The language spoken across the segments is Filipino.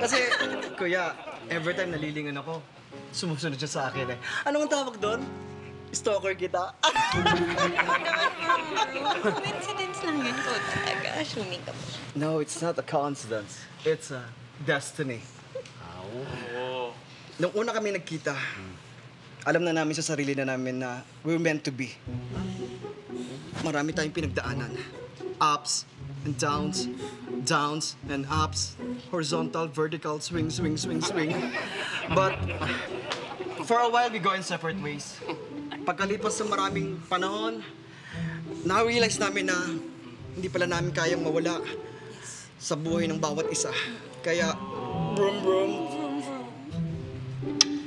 Kasi, kuya, every time nalilingon ako, sumusunod siya sa akin eh. Ano ang tawag doon? Stalker kita. Coincidence lang yun ko. Nag-assuming ka mo. No, it's not a coincidence. It's a destiny. Nung una kami nagkita, alam na namin sa sarili na namin na we're meant to be. Marami tayong pinagdaanan. Ups and downs, downs and ups, horizontal, vertical, swing, swing, swing, swing. But for a while, we go in separate ways. Pagkalipas ng maraming panahon, na-realize namin na hindi pala namin kayang mawala sa buhay ng bawat isa. Kaya, brum brum.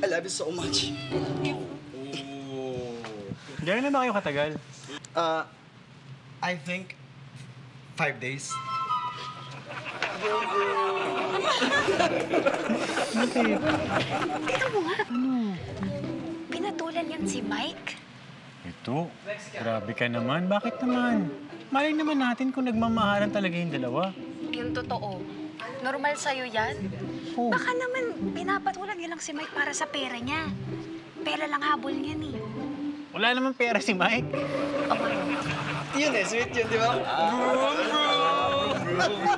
I love you so much. Gano'n na ba kayo katagal? I think 5 days. Tignan mo nga. Pinatulan yan si Mike. Ito, grabe ka naman. Bakit naman? Malay naman natin kung nagmamahalan talaga yung dalawa. Yung totoo. Normal sa'yo yan. Oh. Baka naman pinapatulan niya lang si Mike para sa pera niya. Pera lang habol niyan eh. Wala naman pera si Mike. Yun eh, sweet yun, di ba?